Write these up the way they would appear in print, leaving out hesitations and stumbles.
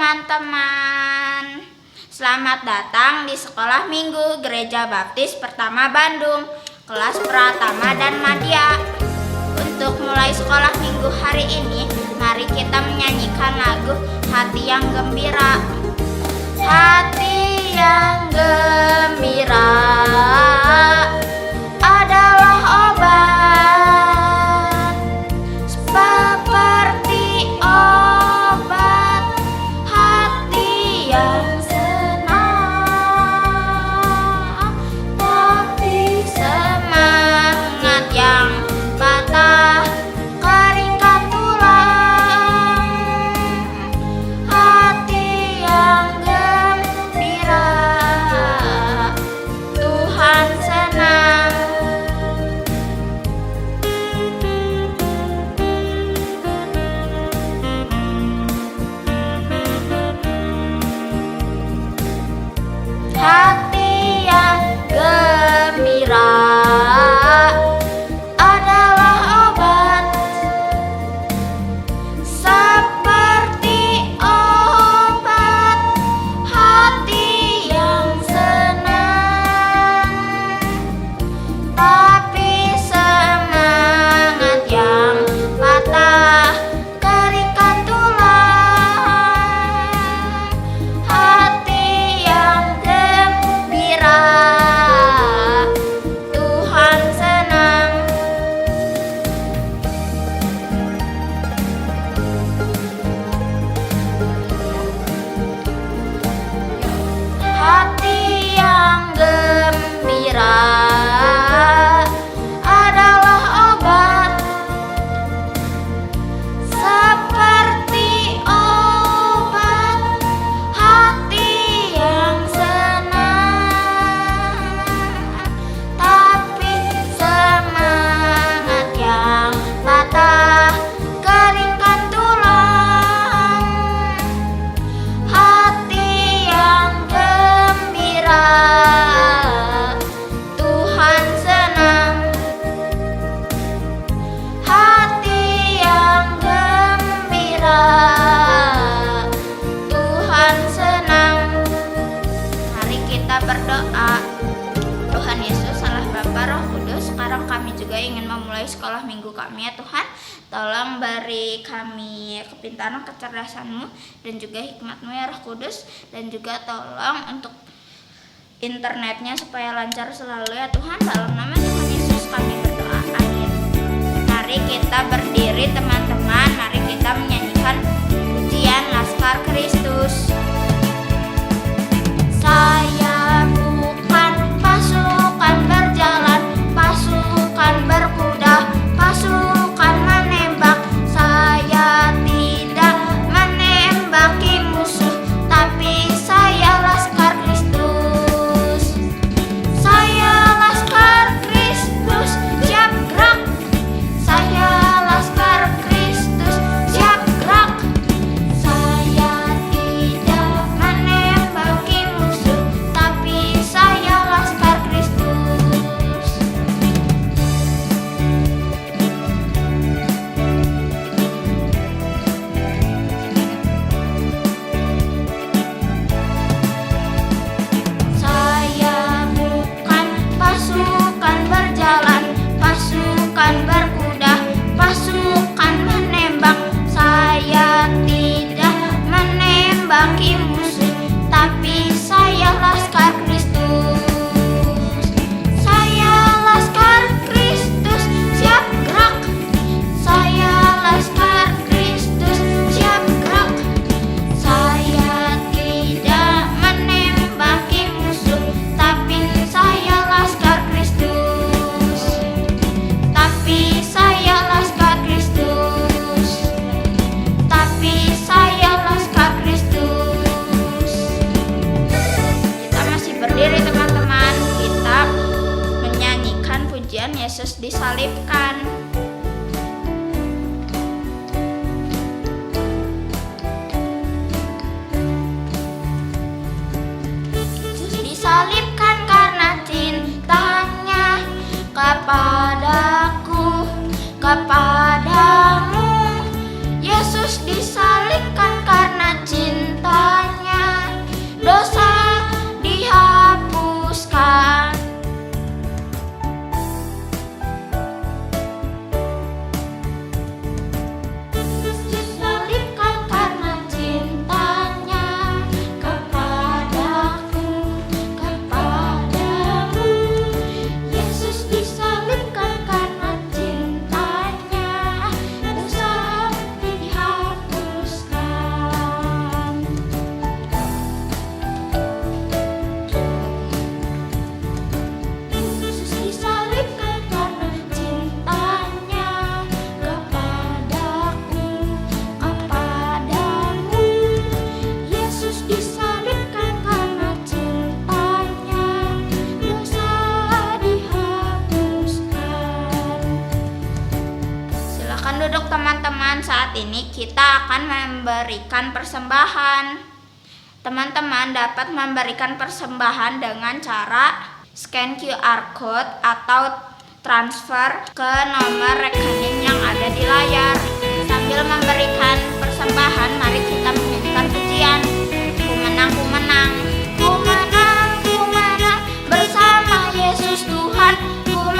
teman-teman. Selamat datang di Sekolah Minggu Gereja Baptis Pertama Bandung, kelas Pratama dan Madya. Untuk mulai sekolah minggu hari ini, mari kita menyanyikan lagu Hati yang Gembira. Hati yang gembira adalah obat, seperti obat. Hati yang senang, tapi semangat yang patah keringkan tulang. Hati yang gembira, Tuhan senang. Hati yang gembira adalah obat, seperti obat. Hati yang senang, tapi semangat yang patah keringkan tulang. Hati yang gembira, Tuhan senang. Hati yang gembira adalah obat, seperti obat. Hati yang senang, tapi semangat yang patah keringkan tulang. Hati yang gembira, Tuhan senang. Hati yang gembira, Tuhan senang. Mari kita berdoa. Tuhan Yesus, Allah Bapa, Roh Kudus, sekarang kami juga ingin memulai sekolah minggu kami ya Tuhan. Tolong beri kami kepintaran, kecerdasan-Mu dan juga hikmat-Mu ya Roh Kudus. Dan juga tolong untuk internetnya supaya lancar selalu ya Tuhan. Dalam nama Tuhan Yesus kami berdoa, amin. Mari kita berdiri teman-teman. Mari kita menyanyikan pujian Laskar Kristus. Saya bukan pasukan berjalan, pasukan berkuda, pasukan menembak. Saya tidak menembaki musuh, tapi saya Laskar Kristus. Saya Laskar Kristus, siap gerak. Saya Laskar Kristus, siap gerak. Saya tidak menembaki musuh, tapi saya Laskar Kristus. Saya bukan pasukan berjalan, pasukan berkuda, pasukan menembak. Saya tidak menembaki musuh, tapi saya Laskar Kristus. Saya Laskar Kristus, siap gerak. Saya Laskar Kristus, siap gerak. Saya tidak menembaki musuh, tapi saya Laskar Kristus. Tapi saya Laskar Kristus. Tapi saya Laskar Kristus. Kita masih berdiri teman-teman. Kita menyanyikan pujian Yesus disalibkan. Disalibkan karena cintanya kepadaku, kepadamu. Yesus disalibkan karena cinta teman-teman, saat ini kita akan memberikan persembahan. Teman-teman dapat memberikan persembahan dengan cara scan QR code atau transfer ke nomor rekening yang ada di layar. Sambil memberikan persembahan, mari kita menyanyikan pujian. Ku menang, ku menang, ku menang, ku menang bersama Yesus Tuhan. Ku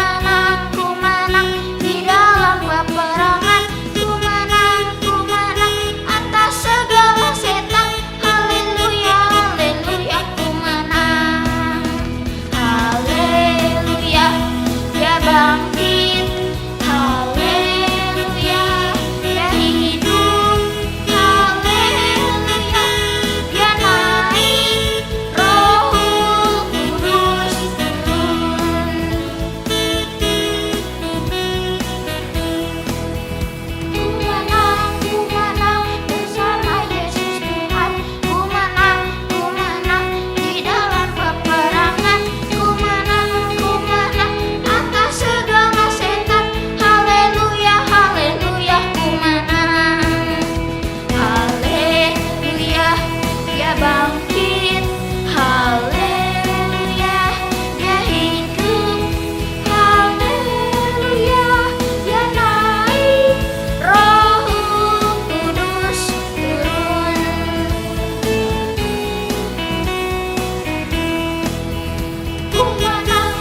menang di dalam peperangan. Ku menang atas segala setan. Haleluya, haleluya, ku menang. Haleluya, Dia bangkit. Haleluya, Dia hidup. Haleluya, Dia naik. Roh Kudus turun. Ku menang bersama Yesus Tuhan. Ku menang di dalam peperangan. Ku menang atas segala setan. Haleluya, haleluya, ku menang. Haleluya, Dia bangkit. Haleluya, Dia hidup. Haleluya, Dia naik. Roh Kudus turun. Ku menang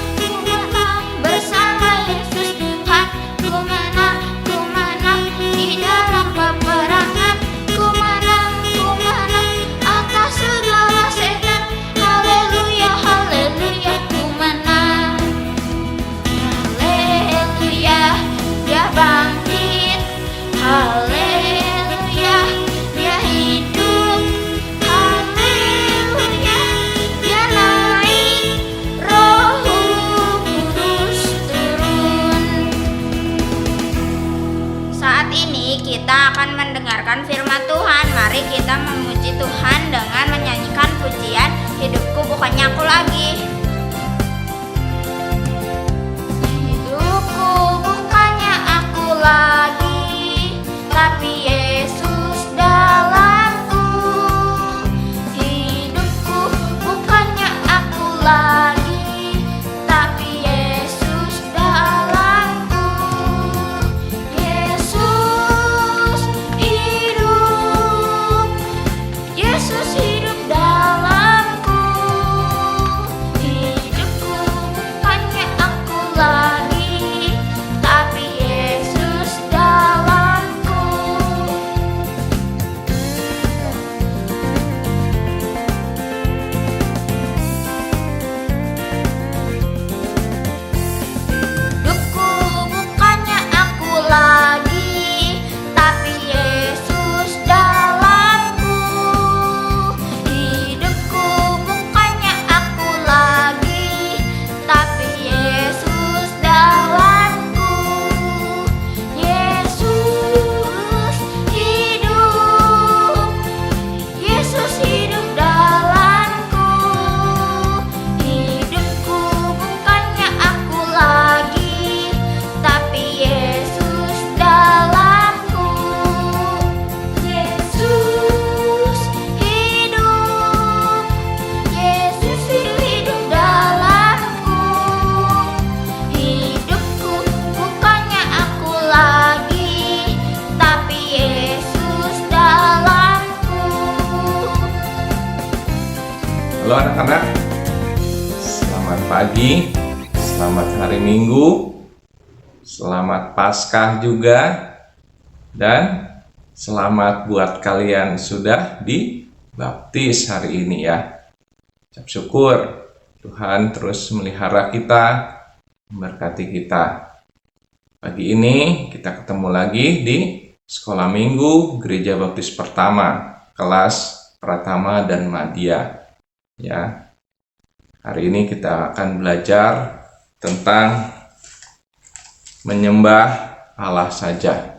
bersama Yesus Tuhan. Ku menang di dalam peperangan. Ku menang atas segala setan. Haleluya, haleluya, ku menang. Haleluya, Dia bangkit. Haleluya, Dia hidup. Haleluya, Dia naik. Roh Kudus turun. Saat ini kita akan mendengarkan firman Tuhan. Mari kita memuji Tuhan dengan menyanyikan pujian Hidupku Bukannya Aku Lagi. Hidupku bukannya aku lagi, tapi Yesus dalamku. Hidupku bukannya aku lagi, tapi Yesus dalamku. Yesus hidup, Yesus hidup dalamku. Hidupku bukannya aku lagi, tapi Yesus dalamku. Hidupku bukannya aku lagi, tapi Yesus dalamku. Hidupku bukannya aku lagi, tapi Yesus dalamku. Yesus hidup, Yesus hidup dalamku. Hidupku bukannya aku lagi, tapi Yesus dalamku. Yesus hidup, Yesus hidup dalamku. Hidupku bukannya aku lagi, tapi Yesus dalamku. Halo anak-anak, selamat pagi, selamat hari Minggu, selamat Paskah juga, dan selamat buat kalian sudah dibaptis hari ini ya. Ucap syukur, Tuhan terus melihara kita, memberkati kita. Pagi ini kita ketemu lagi di Sekolah Minggu Gereja Baptis Pertama, kelas Pratama dan Madya. Ya, hari ini kita akan belajar tentang menyembah Allah saja.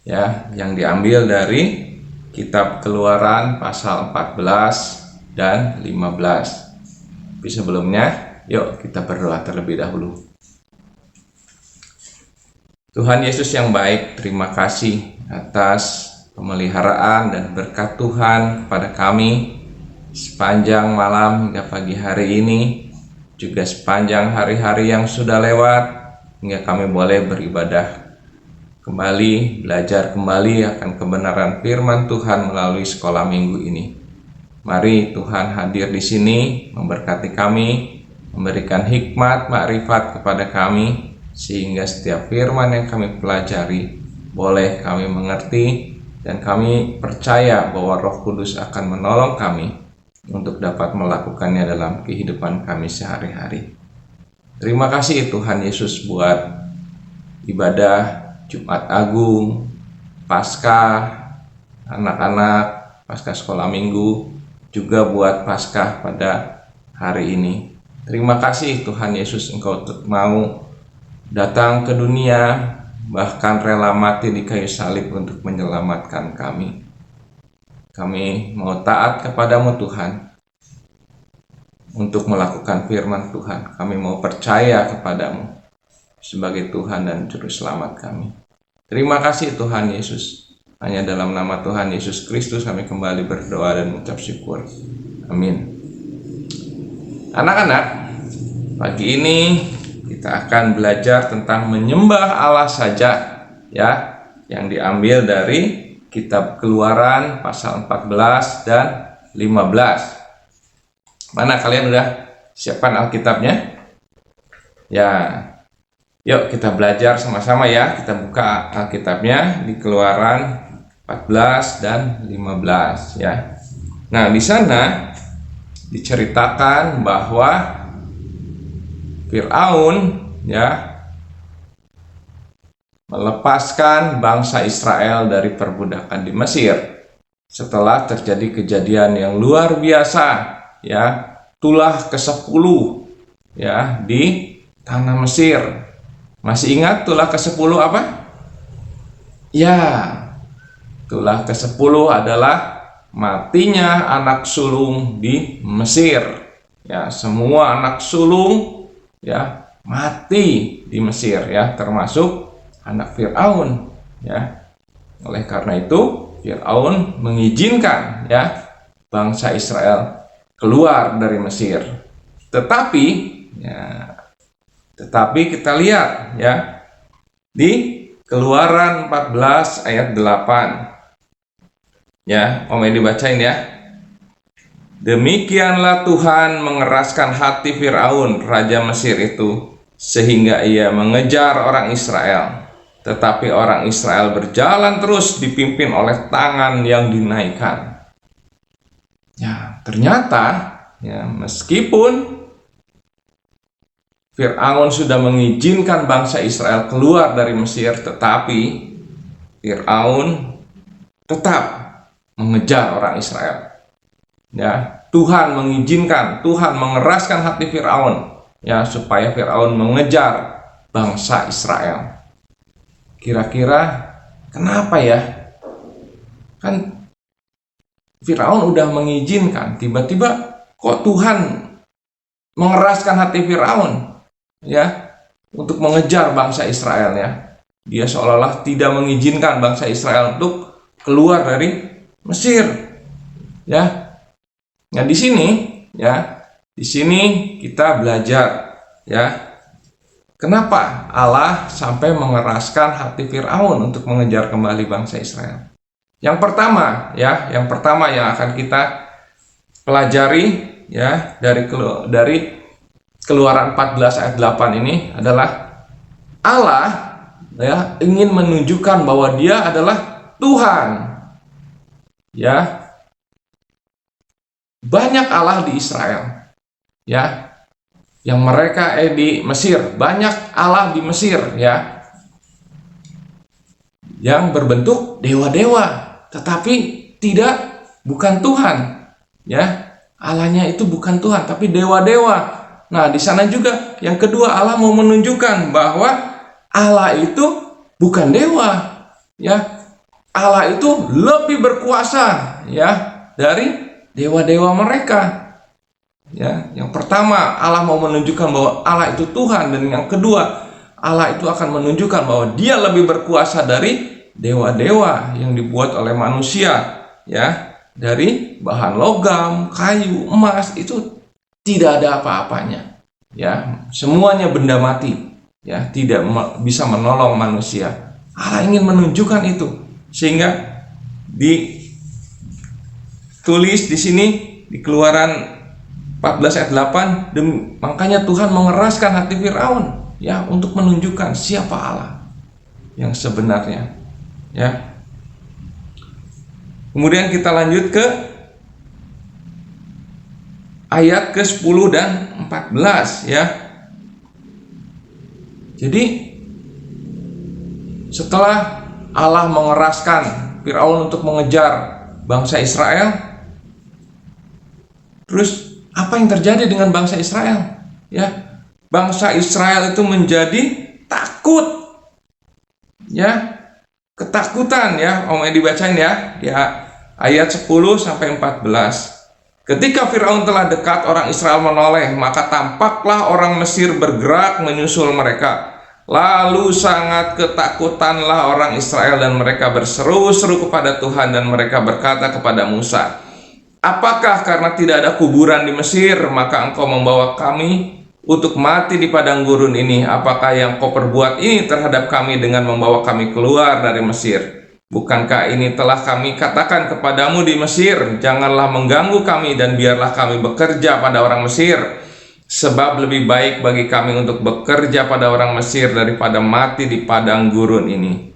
Ya, yang diambil dari kitab Keluaran pasal 14 dan 15. Tapi sebelumnya, yuk kita berdoa terlebih dahulu. Tuhan Yesus yang baik, terima kasih atas pemeliharaan dan berkat Tuhan kepada kami sepanjang malam hingga pagi hari ini, juga sepanjang hari-hari yang sudah lewat, hingga kami boleh beribadah kembali, belajar kembali akan kebenaran firman Tuhan melalui sekolah minggu ini. Mari Tuhan hadir di sini, memberkati kami, memberikan hikmat, makrifat kepada kami, sehingga setiap firman yang kami pelajari boleh kami mengerti, dan kami percaya bahwa Roh Kudus akan menolong kami untuk dapat melakukannya dalam kehidupan kami sehari-hari. Terima kasih Tuhan Yesus buat ibadah Jumat Agung, Paskah anak-anak, Paskah sekolah minggu, juga buat Paskah pada hari ini. Terima kasih Tuhan Yesus, Engkau mau datang ke dunia, bahkan rela mati di kayu salib untuk menyelamatkan kami. Kami mau taat kepadamu Tuhan, untuk melakukan firman Tuhan. Kami mau percaya kepadamu sebagai Tuhan dan Juru Selamat kami. Terima kasih Tuhan Yesus. Hanya dalam nama Tuhan Yesus Kristus kami kembali berdoa dan mengucap syukur. Amin. Anak-anak, pagi ini kita akan belajar tentang menyembah Allah saja, ya, yang diambil dari kitab Keluaran pasal 14 dan 15. Mana kalian udah siapkan Alkitabnya? Ya, yuk kita belajar sama-sama ya. Kita buka Alkitabnya di Keluaran 14 dan 15 ya. Nah, di sana diceritakan bahwa Firaun ya melepaskan bangsa Israel dari perbudakan di Mesir setelah terjadi kejadian yang luar biasa ya, tulah ke-10 ya di tanah Mesir. Masih ingat tulah ke-10 apa? Ya, tulah ke-10 adalah matinya anak sulung di Mesir. Ya, semua anak sulung ya mati di Mesir ya, termasuk anak Firaun ya. Oleh karena itu Firaun mengizinkan ya bangsa Israel keluar dari Mesir. Tetapi kita lihat ya di Keluaran 14 ayat 8. Ya, Om Edi bacain ya. Demikianlah Tuhan mengeraskan hati Firaun, raja Mesir itu, sehingga ia mengejar orang Israel. Tetapi orang Israel berjalan terus dipimpin oleh tangan yang dinaikkan. Ya, ternyata ya, meskipun Firaun sudah mengizinkan bangsa Israel keluar dari Mesir, tetapi Firaun tetap mengejar orang Israel. Ya, Tuhan mengizinkan, Tuhan mengeraskan hati Firaun ya supaya Firaun mengejar bangsa Israel. Kira-kira kenapa ya? Kan Firaun udah mengizinkan, tiba-tiba kok Tuhan mengeraskan hati Firaun ya untuk mengejar bangsa Israel ya. Dia seolah-olah tidak mengizinkan bangsa Israel untuk keluar dari Mesir ya. Nah, di sini kita belajar ya, kenapa Allah sampai mengeraskan hati Firaun untuk mengejar kembali bangsa Israel. Yang pertama yang akan kita pelajari ya dari Keluaran 14 ayat 8 ini adalah Allah ya ingin menunjukkan bahwa Dia adalah Tuhan. Ya, banyak Allah di Israel ya, yang mereka di Mesir, banyak Allah di Mesir ya, yang berbentuk dewa-dewa, tetapi bukan Tuhan ya. Allahnya itu bukan Tuhan, tapi dewa-dewa. Nah, di sana juga yang kedua, Allah mau menunjukkan bahwa Allah itu bukan dewa ya. Allah itu lebih berkuasa ya dari dewa-dewa mereka. Ya, yang pertama Allah mau menunjukkan bahwa Allah itu Tuhan, dan yang kedua Allah itu akan menunjukkan bahwa Dia lebih berkuasa dari dewa-dewa yang dibuat oleh manusia, ya, dari bahan logam, kayu, emas, itu tidak ada apa-apanya, ya, semuanya benda mati, ya, tidak bisa menolong manusia. Allah ingin menunjukkan itu, sehingga ditulis di sini di Keluaran 14 ayat 8, makanya Tuhan mengeraskan hati Firaun, ya, untuk menunjukkan siapa Allah yang sebenarnya, ya. Kemudian kita lanjut ke ayat ke-10 dan 14, ya. Jadi setelah Allah mengeraskan Firaun untuk mengejar bangsa Israel, terus apa yang terjadi dengan bangsa Israel? Ya, bangsa Israel itu menjadi takut, ya, ketakutan, ya. Om Edi bacain ya, ayat 10 sampai 14. Ketika Firaun telah dekat, orang Israel menoleh, maka tampaklah orang Mesir bergerak menyusul mereka. Lalu sangat ketakutanlah orang Israel dan mereka berseru-seru kepada Tuhan, dan mereka berkata kepada Musa, apakah karena tidak ada kuburan di Mesir, maka engkau membawa kami untuk mati di padang gurun ini? Apakah yang kau perbuat ini terhadap kami dengan membawa kami keluar dari Mesir? Bukankah ini telah kami katakan kepadamu di Mesir, janganlah mengganggu kami dan biarlah kami bekerja pada orang Mesir, sebab lebih baik bagi kami untuk bekerja pada orang Mesir daripada mati di padang gurun ini.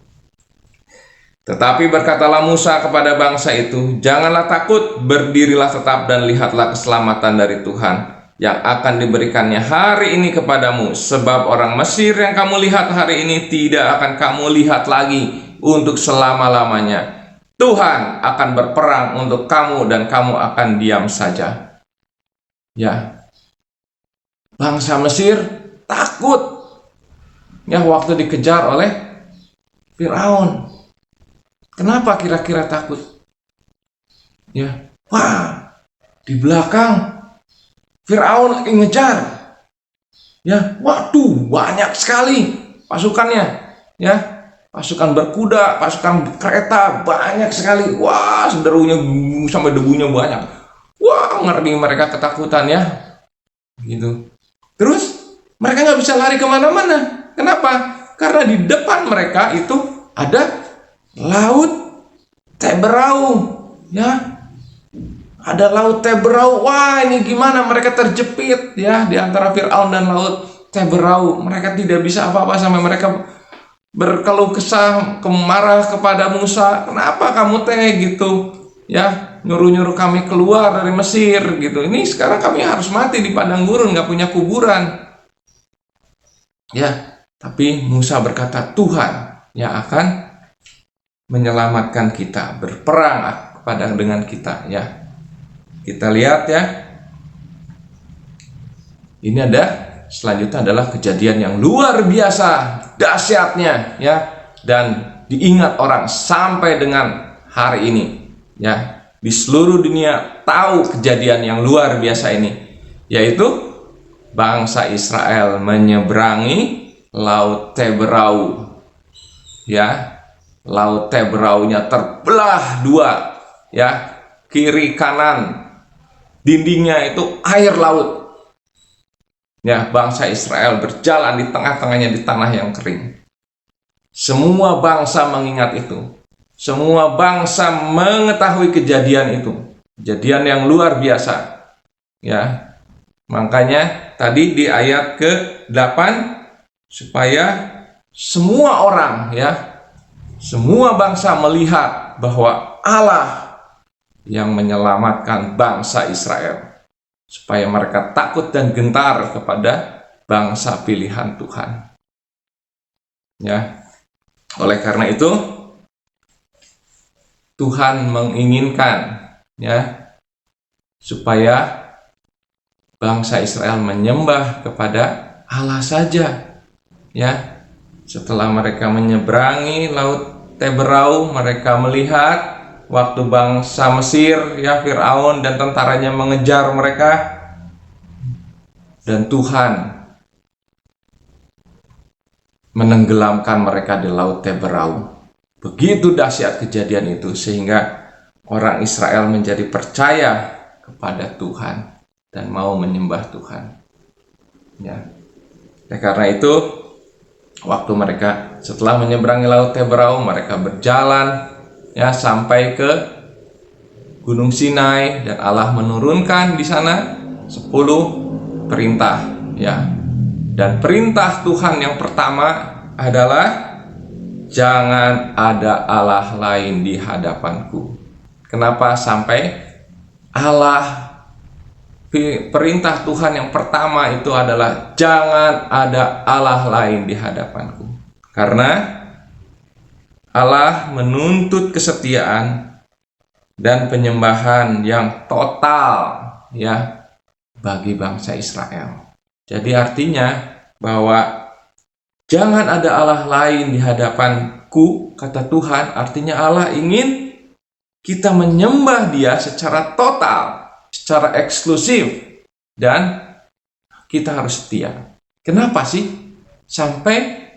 Tetapi berkatalah Musa kepada bangsa itu, janganlah takut, berdirilah tetap dan lihatlah keselamatan dari Tuhan yang akan diberikannya hari ini kepadamu, sebab orang Mesir yang kamu lihat hari ini tidak akan kamu lihat lagi untuk selama-lamanya. Tuhan akan berperang untuk kamu dan kamu akan diam saja. Ya, bangsa Mesir takut, ya, waktu dikejar oleh Firaun. Kenapa kira-kira takut? Ya, wah, di belakang Firaun lagi ngejar. Ya, waduh, banyak sekali pasukannya, ya. Pasukan berkuda, pasukan kereta, banyak sekali. Wah, senderunya sampai debunya banyak. Wah, ngeri, mereka ketakutan, ya. Gitu. Terus mereka nggak bisa lari kemana-mana. Kenapa? Karena di depan mereka itu ada laut Teberau, ya. Ada laut Teberau. Wah, ini gimana? Mereka terjepit, ya, di antara Firaun dan laut Teberau. Mereka tidak bisa apa-apa sampai mereka berkeluh kesah, marah kepada Musa, kenapa kamu gitu, ya, nyuruh-nyuruh kami keluar dari Mesir, gitu. Ini sekarang kami harus mati di padang gurun, nggak punya kuburan, ya. Tapi Musa berkata, Tuhan yang akan menyelamatkan kita, berperang dengan kita, ya. Kita lihat, ya. Ini ada selanjutnya adalah kejadian yang luar biasa dahsyatnya, ya, dan diingat orang sampai dengan hari ini, ya. Di seluruh dunia tahu kejadian yang luar biasa ini, yaitu bangsa Israel menyeberangi laut Teberau, ya. Laut Teberaunya terbelah dua, ya, kiri kanan, dindingnya itu air laut. Ya, bangsa Israel berjalan di tengah-tengahnya di tanah yang kering. Semua bangsa mengingat itu. Semua bangsa mengetahui kejadian itu. Kejadian yang luar biasa. Ya. Makanya tadi di ayat ke-8 supaya semua orang, ya, semua bangsa melihat bahwa Allah yang menyelamatkan bangsa Israel, supaya mereka takut dan gentar kepada bangsa pilihan Tuhan. Ya. Oleh karena itu Tuhan menginginkan, ya, supaya bangsa Israel menyembah kepada Allah saja, ya. Setelah mereka menyeberangi laut Teberau, mereka melihat waktu bangsa Mesir, ya, Firaun dan tentaranya mengejar mereka, dan Tuhan menenggelamkan mereka di laut Teberau. Begitu dahsyat kejadian itu sehingga orang Israel menjadi percaya kepada Tuhan dan mau menyembah Tuhan. Ya. Karena itu waktu mereka setelah menyeberangi laut Teberau, mereka berjalan ya sampai ke Gunung Sinai dan Allah menurunkan di sana 10 perintah ya. Dan perintah Tuhan yang pertama adalah jangan ada Allah lain di hadapanku. Kenapa sampai perintah Tuhan yang pertama itu adalah jangan ada Allah lain di hadapanku? Karena Allah menuntut kesetiaan dan penyembahan yang total ya bagi bangsa Israel. Jadi artinya bahwa jangan ada Allah lain di hadapanku, kata Tuhan, artinya Allah ingin kita menyembah Dia secara total, secara eksklusif, dan kita harus setia. Kenapa sih sampai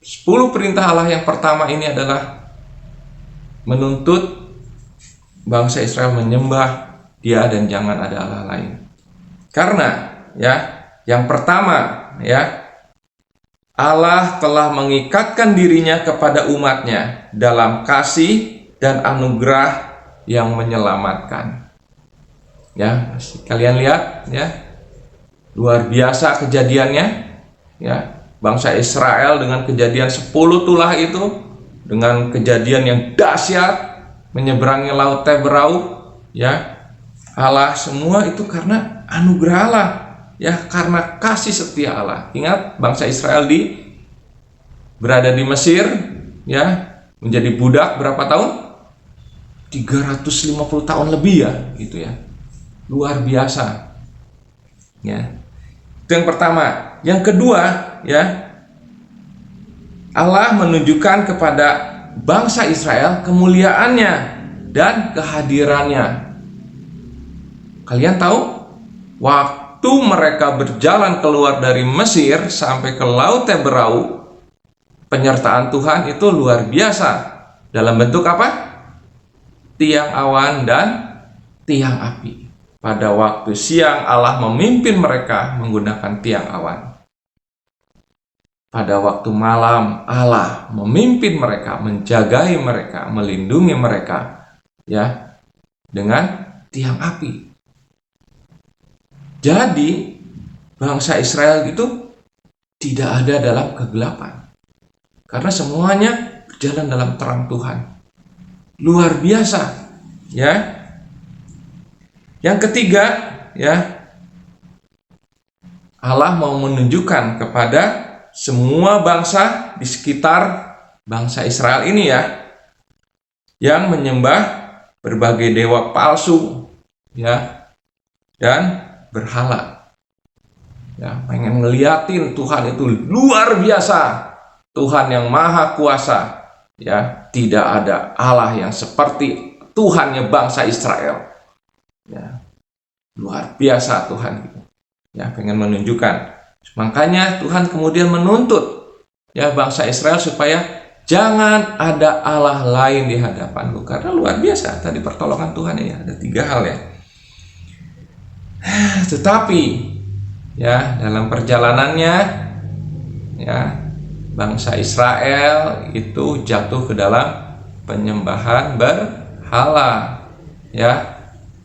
10 perintah Allah yang pertama ini adalah menuntut bangsa Israel menyembah Dia dan jangan ada Allah lain? Karena ya, yang pertama ya, Allah telah mengikatkan dirinya kepada umatnya dalam kasih dan anugerah yang menyelamatkan. Ya, kalian lihat ya, luar biasa kejadiannya ya. Bangsa Israel dengan kejadian 10 tulah itu, dengan kejadian yang dahsyat menyeberangi laut Teberau ya, Allah semua itu karena anugerah Allah ya, karena kasih setia Allah. Ingat, bangsa Israel berada di Mesir ya, menjadi budak berapa tahun? 350 tahun lebih ya, gitu ya. Luar biasa. Ya. Itu yang pertama. Yang kedua, ya. Allah menunjukkan kepada bangsa Israel kemuliaannya dan kehadirannya. Kalian tahu? Waktu mereka berjalan keluar dari Mesir sampai ke laut Teberau, penyertaan Tuhan itu luar biasa. Dalam bentuk apa? Tiang awan dan tiang api. Pada waktu siang Allah memimpin mereka menggunakan tiang awan. Pada waktu malam Allah memimpin mereka, menjagai mereka, melindungi mereka ya dengan tiang api. Jadi bangsa Israel itu tidak ada dalam kegelapan, karena semuanya berjalan dalam terang Tuhan. Luar biasa ya. Yang ketiga ya, Allah mau menunjukkan kepada semua bangsa di sekitar bangsa Israel ini ya, yang menyembah berbagai dewa palsu ya dan berhala ya, pengen ngeliatin Tuhan itu luar biasa, Tuhan yang maha kuasa ya. Tidak ada Allah yang seperti Tuhannya bangsa Israel ya, luar biasa Tuhan ya, pengen menunjukkan. Makanya Tuhan kemudian menuntut ya bangsa Israel supaya jangan ada Allah lain di hadapanku, karena luar biasa tadi pertolongan Tuhan ya. Ada 3 hal ya. Tetapi ya dalam perjalanannya ya, bangsa Israel itu jatuh ke dalam penyembahan berhala ya,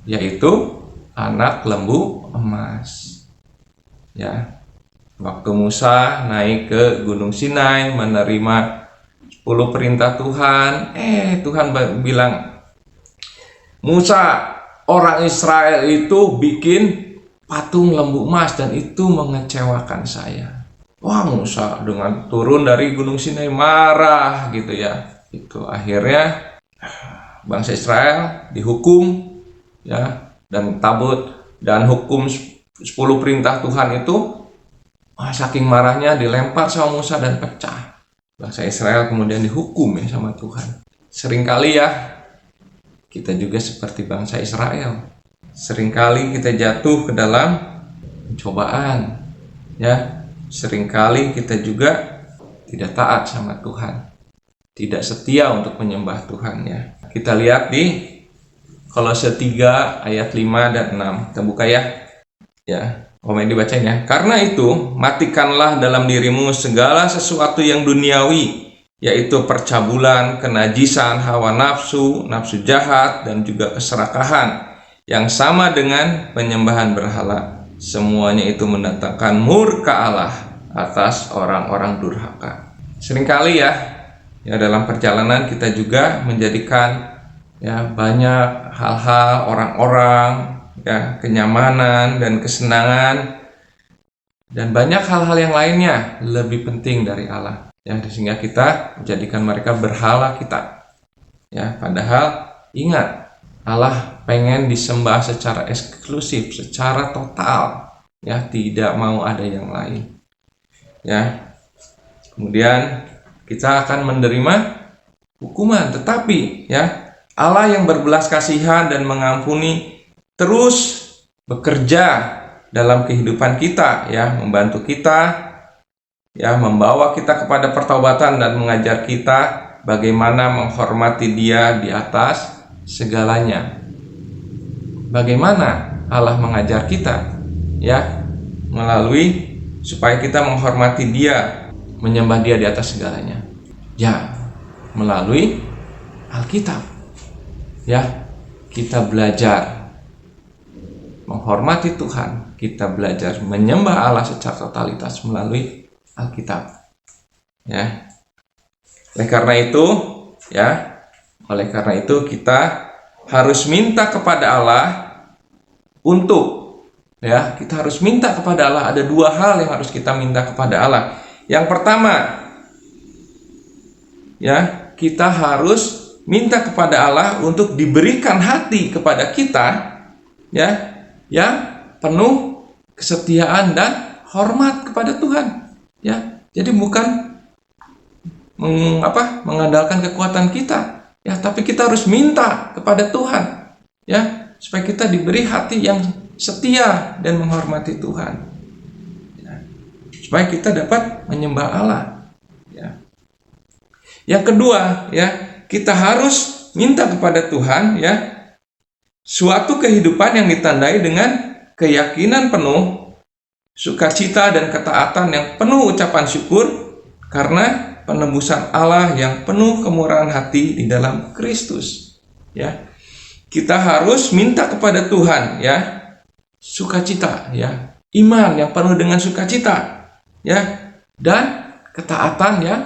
yaitu anak lembu emas ya. Waktu Musa naik ke Gunung Sinai menerima 10 perintah Tuhan, Tuhan bilang, Musa, orang Israel itu bikin patung lembu emas dan itu mengecewakan saya. Wah, Musa dengan turun dari Gunung Sinai marah gitu ya. Itu akhirnya bangsa Israel dihukum ya, dan tabut dan hukum 10 perintah Tuhan itu saking marahnya dilempar sama Musa dan pecah. Bangsa Israel kemudian dihukum ya sama Tuhan. Seringkali ya kita juga seperti bangsa Israel. Seringkali kita jatuh ke dalam pencobaan ya. Seringkali kita juga tidak taat sama Tuhan, tidak setia untuk menyembah Tuhan ya. Kita lihat di Kolose 3 ayat 5 dan 6. Kita buka ya. Ya, komen dibacain ya. Karena itu, matikanlah dalam dirimu segala sesuatu yang duniawi, yaitu percabulan, kenajisan, hawa nafsu, nafsu jahat, dan juga keserakahan, yang sama dengan penyembahan berhala. Semuanya itu mendatangkan murka Allah atas orang-orang durhaka. Seringkali ya dalam perjalanan kita juga menjadikan ya banyak hal-hal, orang-orang, ya kenyamanan dan kesenangan, dan banyak hal-hal yang lainnya lebih penting dari Allah. Ya, sehingga kita menjadikan mereka berhala kita. Ya, padahal ingat, Allah pengen disembah secara eksklusif, secara total. Ya, tidak mau ada yang lain. Ya. Kemudian kita akan menerima hukuman, tetapi ya Allah yang berbelas kasihan dan mengampuni terus bekerja dalam kehidupan kita, ya, membantu kita, ya, membawa kita kepada pertobatan dan mengajar kita bagaimana menghormati Dia di atas segalanya. Bagaimana Allah mengajar kita, ya, melalui supaya kita menghormati Dia, menyembah Dia di atas segalanya. Ya, melalui Alkitab. Ya, kita belajar menghormati Tuhan, kita belajar menyembah Allah secara totalitas melalui Alkitab. Ya. Oleh karena itu kita harus minta kepada Allah kita harus minta kepada Allah. Ada dua hal yang harus kita minta kepada Allah. Yang pertama, ya, kita harus minta kepada Allah untuk diberikan hati kepada kita, ya, yang penuh kesetiaan dan hormat kepada Tuhan. Ya, jadi bukan mengandalkan kekuatan kita, ya, tapi kita harus minta kepada Tuhan, ya, supaya kita diberi hati yang setia dan menghormati Tuhan, ya, supaya kita dapat menyembah Allah. Ya. Yang kedua, ya, kita harus minta kepada Tuhan, ya, suatu kehidupan yang ditandai dengan keyakinan penuh, sukacita dan ketaatan yang penuh ucapan syukur karena penebusan Allah yang penuh kemurahan hati di dalam Kristus. Ya, kita harus minta kepada Tuhan, ya, sukacita, ya, iman yang penuh dengan sukacita, ya, dan ketaatan yang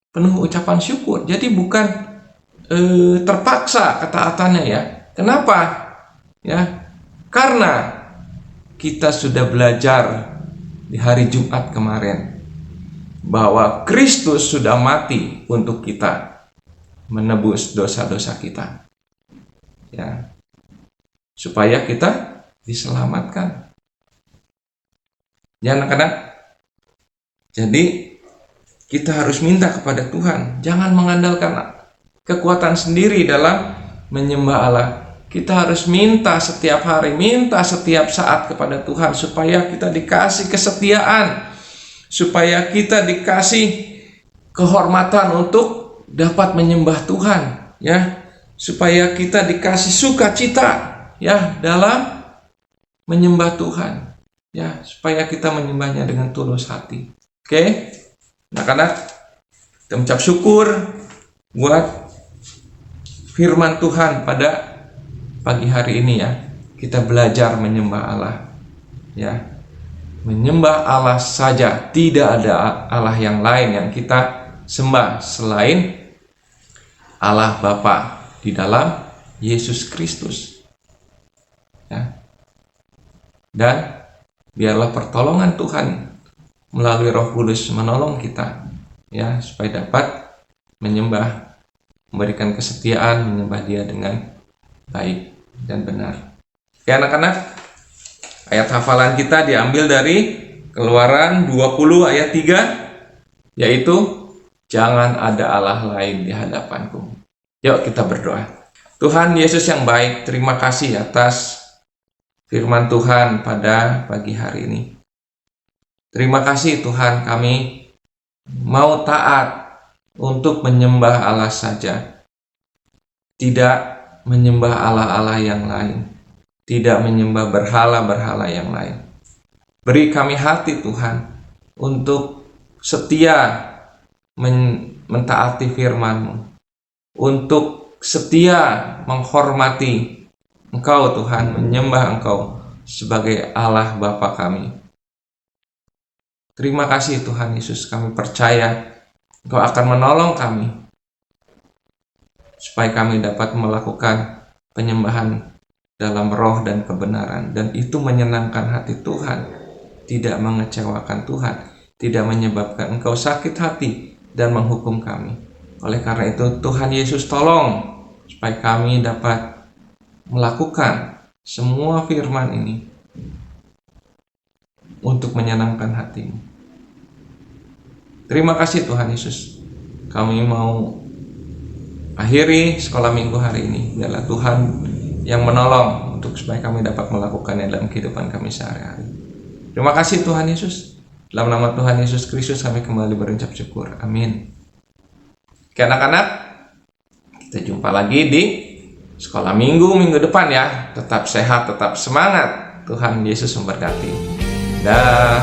penuh ucapan syukur. Jadi bukan terpaksa ketaatannya, ya. Kenapa? Ya, karena kita sudah belajar di hari Jumat kemarin bahwa Kristus sudah mati untuk kita, menebus dosa-dosa kita, ya, supaya kita diselamatkan. Ya, anak-anak, jadi kita harus minta kepada Tuhan, jangan mengandalkan kekuatan sendiri dalam menyembah Allah. Kita harus minta setiap hari, minta setiap saat kepada Tuhan supaya kita dikasih kesetiaan, supaya kita dikasih kehormatan untuk dapat menyembah Tuhan, ya, supaya kita dikasih sukacita, ya, dalam menyembah Tuhan, ya, supaya kita menyembahnya dengan tulus hati. Oke, anak-anak, kita mengucap syukur buat firman Tuhan pada pagi hari ini, ya. Kita belajar menyembah Allah, ya. Menyembah Allah saja, tidak ada Allah yang lain yang kita sembah selain Allah Bapa di dalam Yesus Kristus, ya. Dan biarlah pertolongan Tuhan melalui Roh Kudus menolong kita, ya, supaya dapat menyembah, memberikan kesetiaan, menyembah Dia dengan baik dan benar. Oke, anak-anak, ayat hafalan kita diambil dari Keluaran 20 ayat 3, yaitu jangan ada Allah lain di hadapanku. Yuk kita berdoa. Tuhan Yesus yang baik, terima kasih atas firman Tuhan pada pagi hari ini. Terima kasih Tuhan, kami mau taat untuk menyembah Allah saja, tidak menyembah Allah-Allah yang lain, tidak menyembah berhala-berhala yang lain. Beri kami hati Tuhan untuk setia mentaati firman-Mu, untuk setia menghormati Engkau Tuhan, menyembah Engkau sebagai Allah Bapa kami. Terima kasih Tuhan Yesus, kami percaya Engkau akan menolong kami supaya kami dapat melakukan penyembahan dalam roh dan kebenaran, dan itu menyenangkan hati Tuhan, tidak mengecewakan Tuhan, tidak menyebabkan Engkau sakit hati dan menghukum kami. Oleh karena itu Tuhan Yesus tolong supaya kami dapat melakukan semua firman ini untuk menyenangkan hati-Mu. Terima kasih Tuhan Yesus. Kami mau akhiri sekolah minggu hari ini. Biarlah Tuhan yang menolong untuk supaya kami dapat melakukannya dalam kehidupan kami sehari-hari. Terima kasih Tuhan Yesus. Dalam nama Tuhan Yesus Kristus kami kembali berucap syukur. Amin. Oke anak-anak, kita jumpa lagi di sekolah minggu depan ya. Tetap sehat, tetap semangat. Tuhan Yesus memberkati. Dah.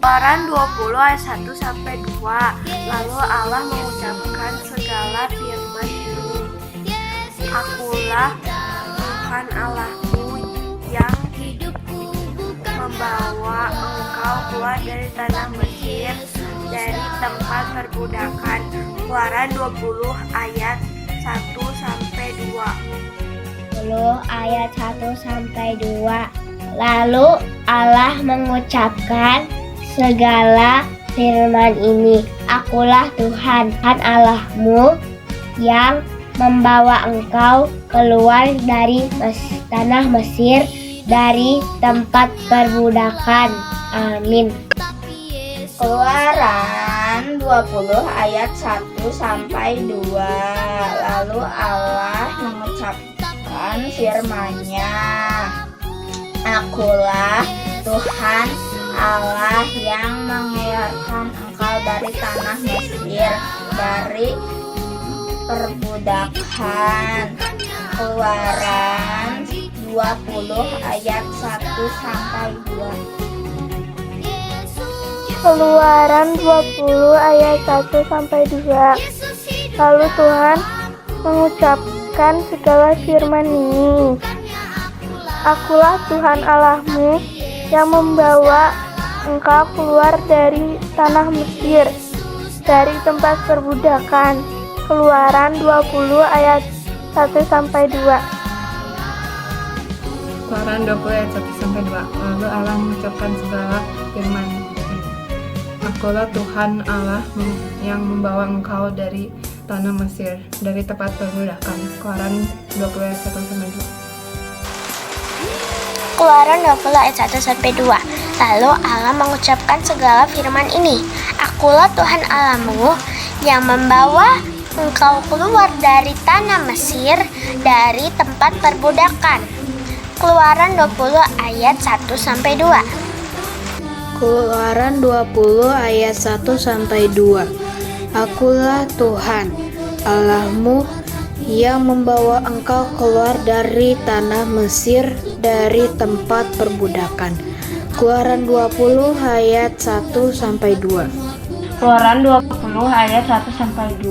Keluaran 20 ayat 1 sampai 2. Lalu Allah mengucapkan segala firman ini. Akulah Tuhan Allahmu yang membawa engkau keluar dari tanah Mesir, dari tempat perbudakan. Keluaran 20 ayat 1 sampai 2. 10 ayat 1 sampai 2. Lalu Allah mengucapkan segala firman ini. Akulah Tuhan Allahmu yang membawa engkau keluar dari tanah Mesir, dari tempat perbudakan. Amin. Keluaran 20 ayat 1 sampai 2. Lalu Allah mengucapkan firman-Nya. Akulah Tuhan Allah yang mengeluarkan engkau dari tanah Mesir, dari perbudakan. Keluaran 20 ayat 1 sampai 2. Keluaran 20 ayat 1 sampai 2. Lalu Tuhan mengucapkan segala firman ini. Akulah Tuhan Allahmu yang membawa engkau keluar dari tanah Mesir, dari tempat perbudakan. Keluaran 20 ayat 1 sampai 2. Keluaran 20 ayat 1 sampai 2. Lalu Allah mengucapkan segala firman. Akulah Tuhan Allah yang membawa engkau dari tanah Mesir, dari tempat perbudakan. Keluaran 20 ayat 1 sampai 2. Keluaran 20 ayat 1 sampai 2. Lalu Allah mengucapkan segala firman ini. Akulah Tuhan Allahmu yang membawa engkau keluar dari tanah Mesir, dari tempat perbudakan. Keluaran 20 ayat 1 sampai 2. Keluaran 20 ayat 1 sampai 2. Akulah Tuhan Allahmu yang membawa engkau keluar dari tanah Mesir, dari tempat perbudakan. Keluaran 20 ayat 1-2. Keluaran 20 ayat 1-2.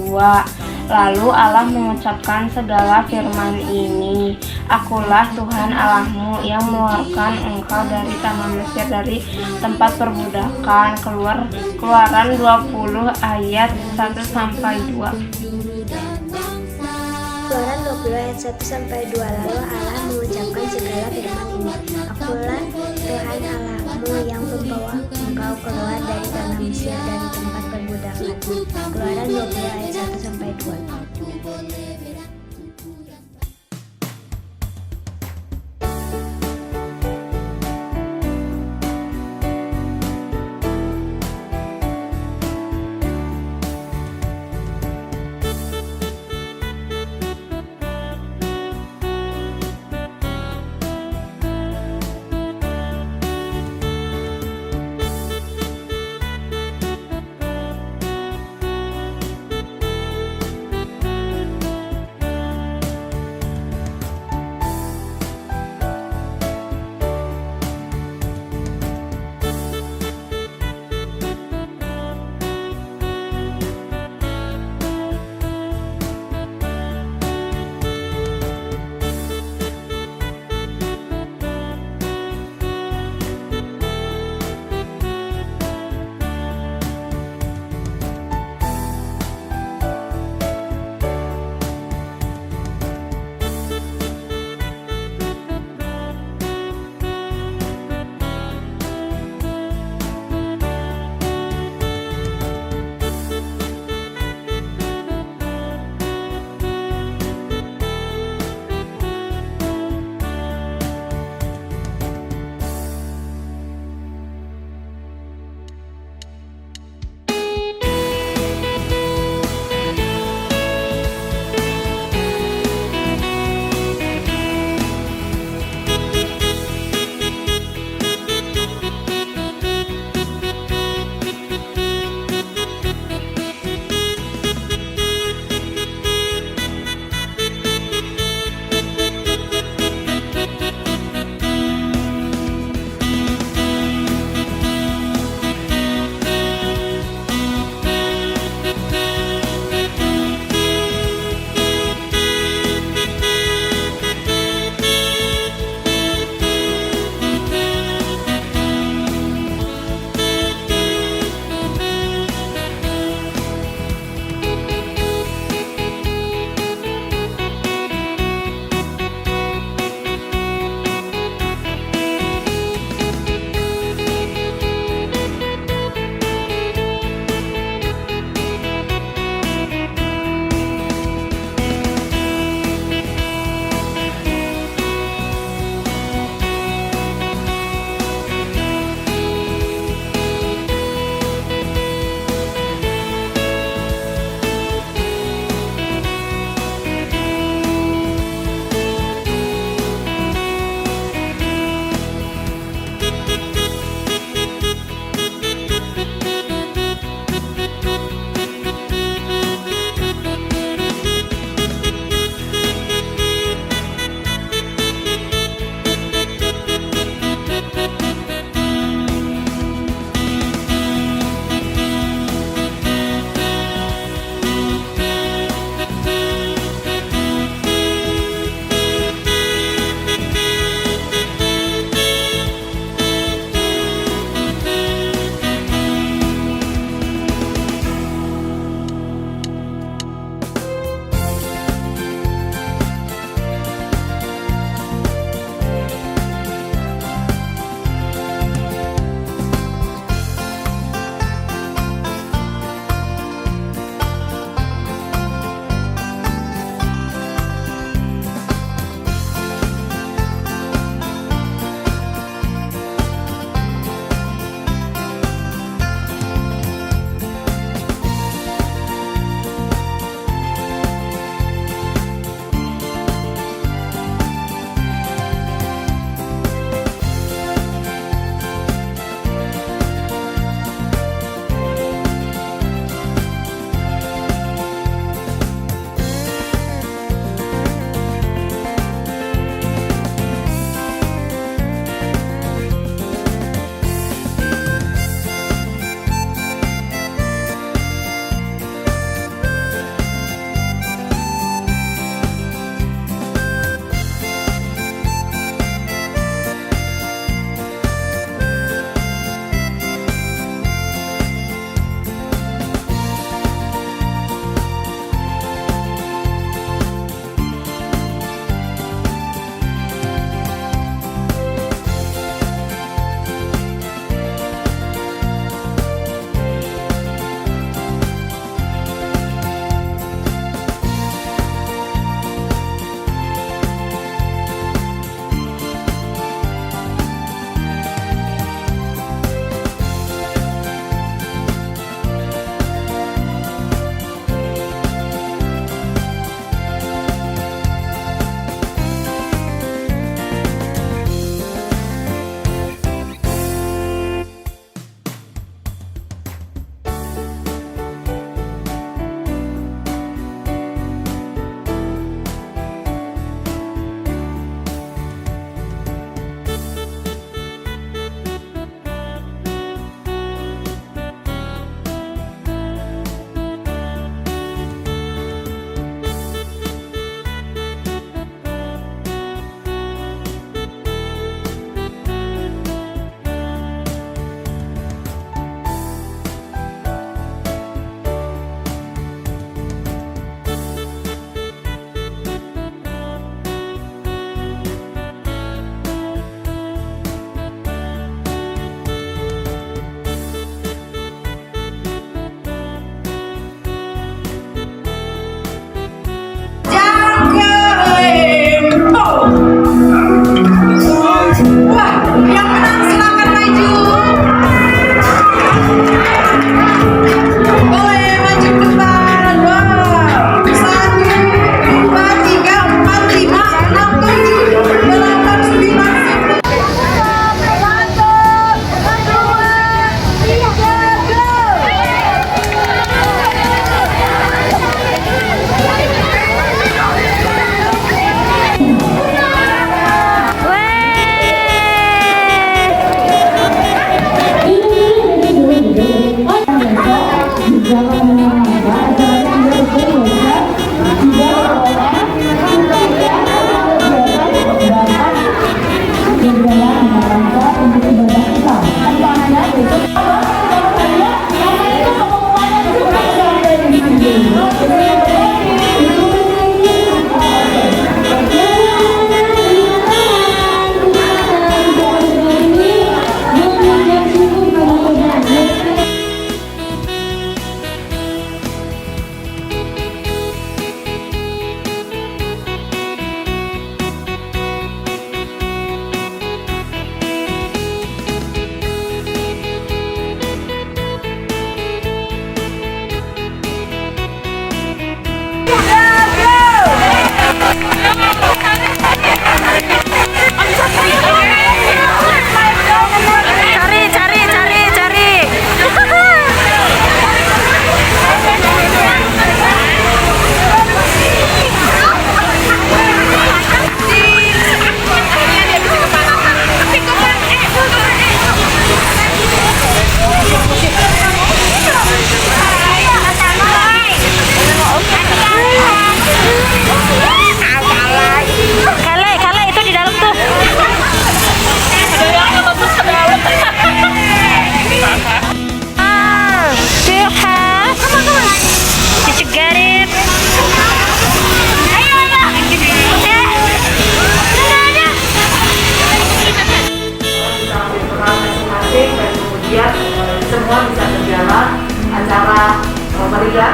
Lalu Allah mengucapkan segala firman ini, Akulah Tuhan Allahmu yang mengeluarkan engkau dari tanah Mesir, dari tempat perbudakan. Keluaran 20 ayat 1-2. Keluaran 20 ayat 1-2. Lalu Allah mengucapkan segala firman ini, Akulah Tuhan Allahmu yang membawa engkau keluar dari tanah Mesir, dari tempat perbudakan. Keluaran 20 ayat 1-2.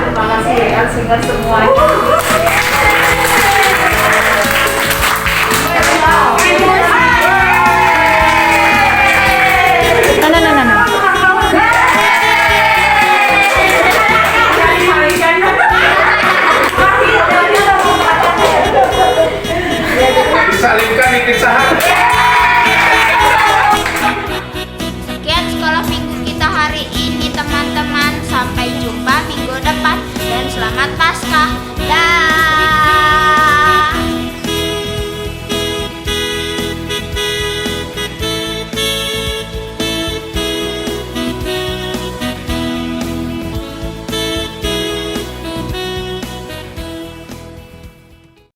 terima kasih ya sehingga semuanya. Disalibkan di pisahan. Sekian sekolah minggu kita hari ini teman-teman. Sampai jumpa minggu depan dan selamat Paskah. Dah.